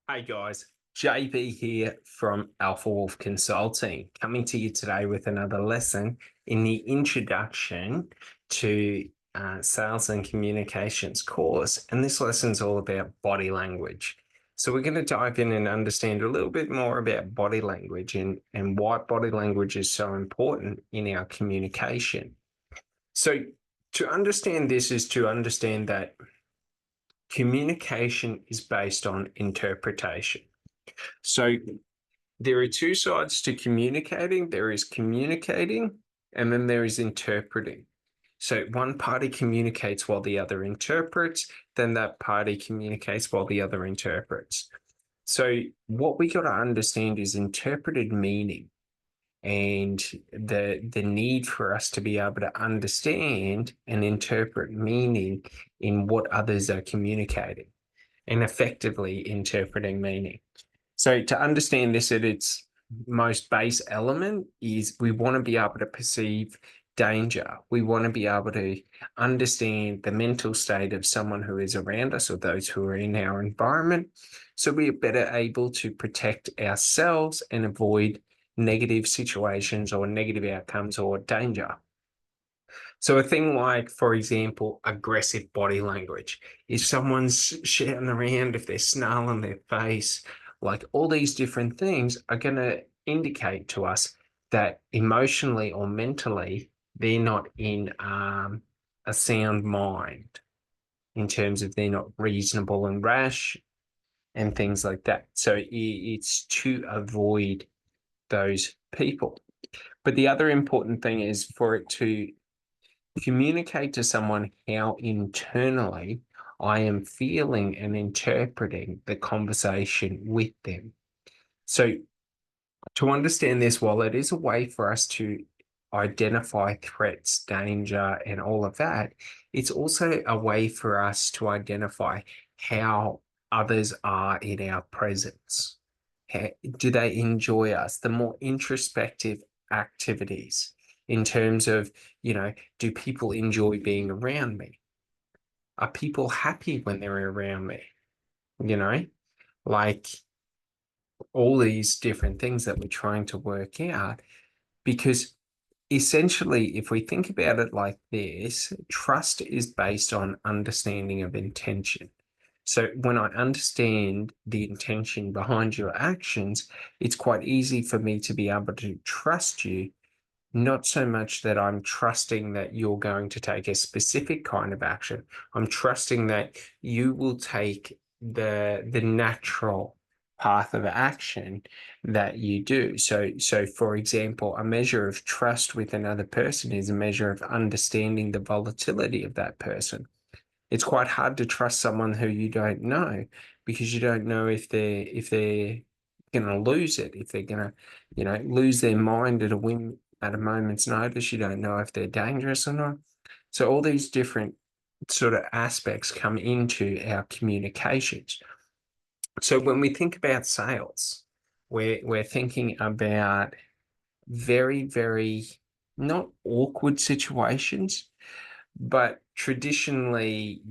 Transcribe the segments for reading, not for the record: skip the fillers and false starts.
Hey guys, JB here from Alpha Wolf Consulting, coming to you today with another lesson in the introduction to sales and communications course. And this lesson is all about body language. So we're going to dive in and understand a little bit more about body language and why body language is so important in our communication. So to understand this is to understand that communication is based on interpretation. So there are two sides to communicating. There is communicating, and then there is interpreting. So one party communicates while the other interprets, then that party communicates while the other interprets. So what we got to understand is interpreted meaning and the need for us to be able to understand and interpret meaning in what others are communicating and effectively interpreting meaning. So to understand this at its most base element is we want to be able to perceive danger. We want to be able to understand the mental state of someone who is around us or those who are in our environment. So we are better able to protect ourselves and avoid negative situations or negative outcomes or danger. So a thing like, for example, aggressive body language. If someone's shouting around, if they're snarling their face, like all these different things are going to indicate to us that emotionally or mentally, they're not in a sound mind in terms of they're not reasonable and rash and things like that. So it's to avoid those people. But the other important thing is for it to communicate to someone how internally I am feeling and interpreting the conversation with them. So, to understand this, while it is a way for us to identify threats, danger, and all of that, it's also a way for us to identify how others are in our presence. Do they enjoy us? The more introspective activities in terms of, do people enjoy being around me? Are people happy when they're around me? You know, like all these different things that we're trying to work out. Because essentially, if we think about it like this, trust is based on understanding of intention. So when I understand the intention behind your actions, it's quite easy for me to be able to trust you, not so much that I'm trusting that you're going to take a specific kind of action. I'm trusting that you will take the natural path of action that you do. So for example, a measure of trust with another person is a measure of understanding the volatility of that person. It's quite hard to trust someone who you don't know because you don't know if they're going to lose it, if they're going to, lose their mind at a whim at a moment's notice. You don't know if they're dangerous or not. So all these different sort of aspects come into our communications. So when we think about sales, we're thinking about very, very not awkward situations, but traditionally,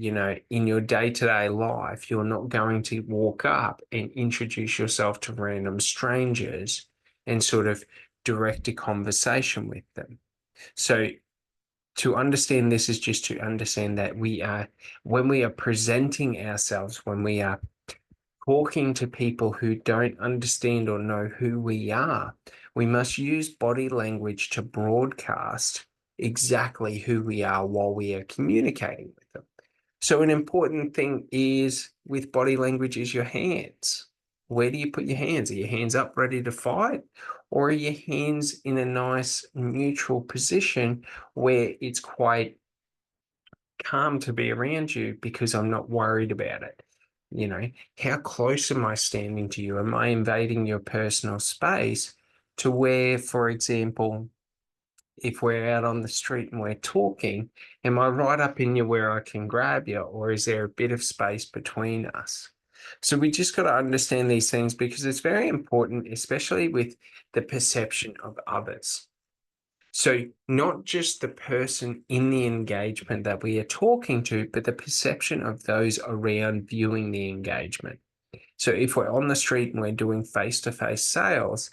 in your day-to-day life, you're not going to walk up and introduce yourself to random strangers and sort of direct a conversation with them. So to understand this is just to understand that when we are presenting ourselves, when we are talking to people who don't understand or know who we are, we must use body language to broadcast exactly who we are while we are communicating with them. So an important thing is with body language is your hands. Where do you put your hands? Are your hands up ready to fight? Or are your hands in a nice neutral position where it's quite calm to be around you because I'm not worried about it? How close am I standing to you? Am I invading your personal space to where, for example, if we're out on the street and we're talking, am I right up in you where I can grab you, or is there a bit of space between us? So we just got to understand these things because it's very important, especially with the perception of others. So not just the person in the engagement that we are talking to, but the perception of those around viewing the engagement. So if we're on the street and we're doing face-to-face sales,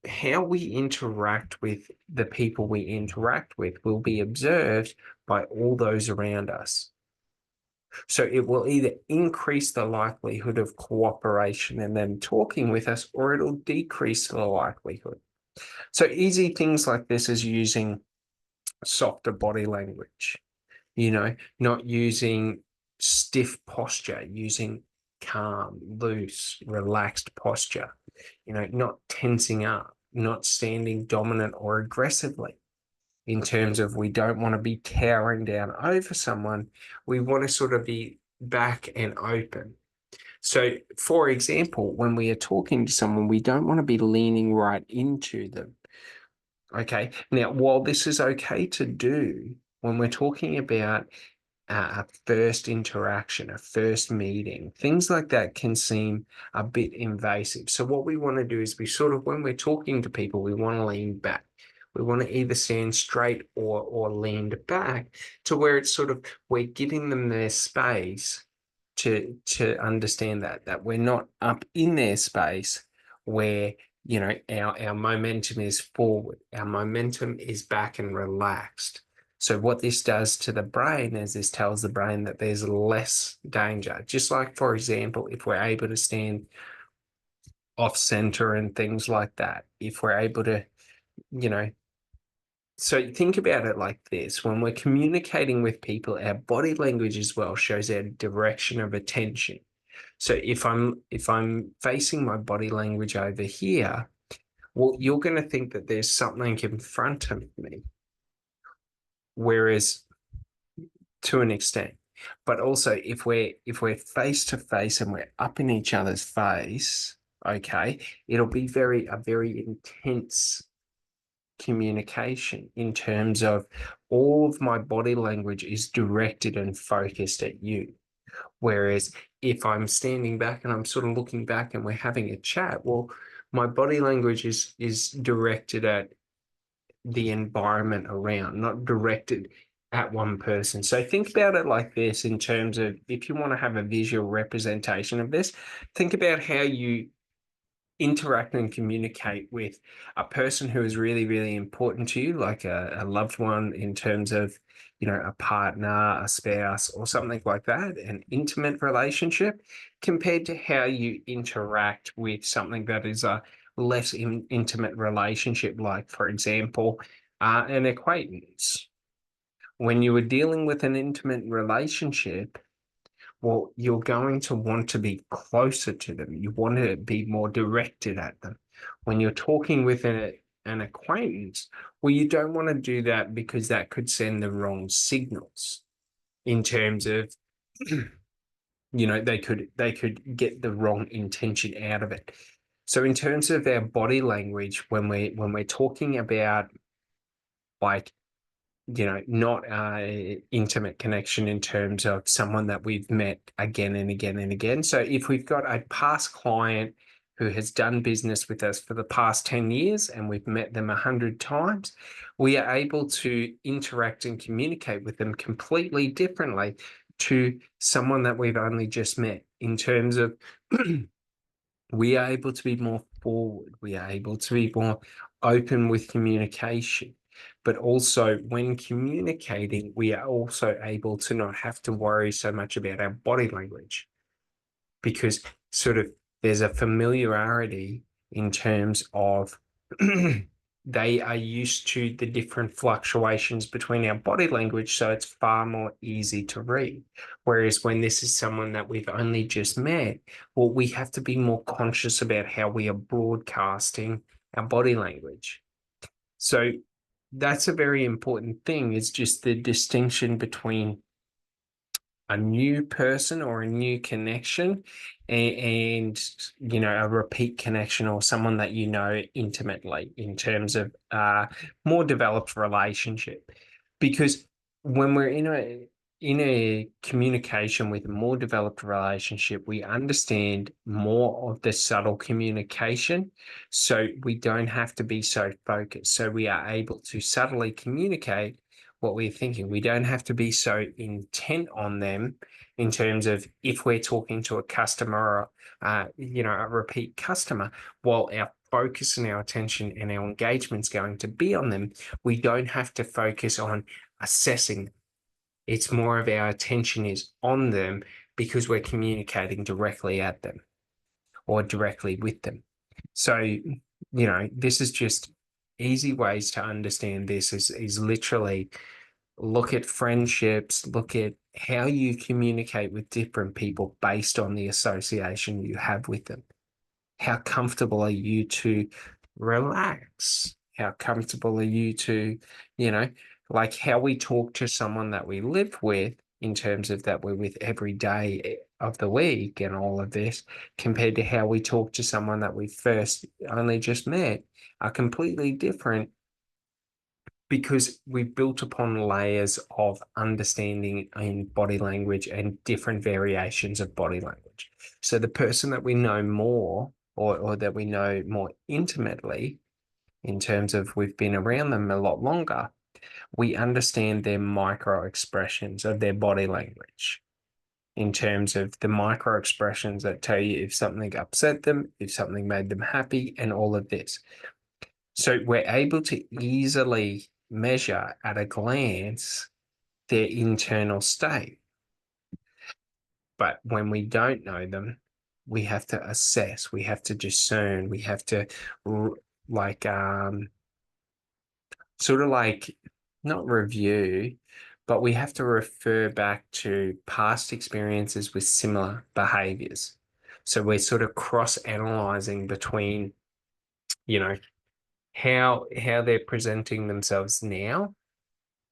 how we interact with the people we interact with will be observed by all those around us. So it will either increase the likelihood of cooperation and them talking with us, or it'll decrease the likelihood. So easy things like this is using softer body language, not using stiff posture, using calm, loose, relaxed posture, not tensing up, not standing dominant or aggressively. In terms of, we don't want to be towering down over someone. We want to sort of be back and open. So, for example, when we are talking to someone, we don't want to be leaning right into them. Okay. Now, while this is okay to do when we're talking about a first interaction, a first meeting, things like that can seem a bit invasive. So what we want to do is, we sort of, when we're talking to people, we want to lean back. We want to either stand straight or leaned back, to where it's sort of, we're giving them their space to understand that we're not up in their space, where our momentum is forward, our momentum is back and relaxed. So what this does to the brain is, this tells the brain that there's less danger. Just like, for example, if we're able to stand off center and things like that, if we're able to, so think about it like this: when we're communicating with people, our body language as well shows our direction of attention. So if I'm facing my body language over here, well, you're going to think that there's something in front of me. Whereas, to an extent, but also if we're face to face and we're up in each other's face, okay, it'll be a very intense communication, in terms of, all of my body language is directed and focused at you. Whereas if I'm standing back and I'm sort of looking back and we're having a chat, well, my body language is directed at the environment around, not directed at one person. So think about it like this, in terms of, if you want to have a visual representation of this, think about how you interact and communicate with a person who is really, really important to you, like a loved one, in terms of, a partner, a spouse, or something like that, an intimate relationship, compared to how you interact with something that is a less intimate relationship, like, for example, an acquaintance. When you are dealing with an intimate relationship, well, you're going to want to be closer to them. You want to be more directed at them. When you're talking with an acquaintance, well, you don't want to do that, because that could send the wrong signals, in terms of, they could get the wrong intention out of it. So in terms of our body language, when we're talking about, like, not a intimate connection, in terms of someone that we've met again and again and again. So if we've got a past client who has done business with us for the past 10 years and we've met them 100 times, we are able to interact and communicate with them completely differently to someone that we've only just met, in terms of we are able to be more forward. We are able to be more open with communication. But also, when communicating, we are also able to not have to worry so much about our body language, because sort of there's a familiarity in terms of they are used to the different fluctuations between our body language, so it's far more easy to read. Whereas when this is someone that we've only just met, well, we have to be more conscious about how we are broadcasting our body language. So that's a very important thing. It's just the distinction between a new person or a new connection and a repeat connection, or someone that intimately, in terms of more developed relationship. Because when we're in a communication with a more developed relationship, we understand more of the subtle communication, so we don't have to be so focused. So we are able to subtly communicate what we're thinking. We don't have to be so intent on them in terms of if we're talking to a customer or, a repeat customer, while our focus and our attention and our engagement's going to be on them, we don't have to focus on assessing them. It's more of our attention is on them because we're communicating directly at them or directly with them. So, this is just easy ways to understand this is literally look at friendships, look at how you communicate with different people based on the association you have with them. How comfortable are you to relax? How comfortable are you to, like how we talk to someone that we live with in terms of that we're with every day of the week and all of this, compared to how we talk to someone that we first only just met, are completely different because we built upon layers of understanding in body language and different variations of body language. So the person that we know more or that we know more intimately in terms of we've been around them a lot longer, we understand their micro expressions of their body language in terms of the micro expressions that tell you if something upset them, if something made them happy, and all of this. So we're able to easily measure at a glance their internal state. But when we don't know them, we have to assess, we have to discern, we have to like sort of like not review, but we have to refer back to past experiences with similar behaviors. So we're sort of cross-analyzing between, how they're presenting themselves now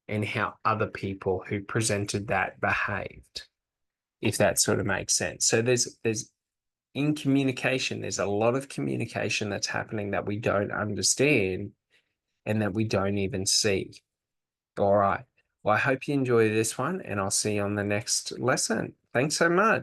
and how other people who presented that behaved, if that sort of makes sense. So there's in communication, there's a lot of communication that's happening that we don't understand and that we don't even see. All right. Well, I hope you enjoy this one, and I'll see you on the next lesson. Thanks so much.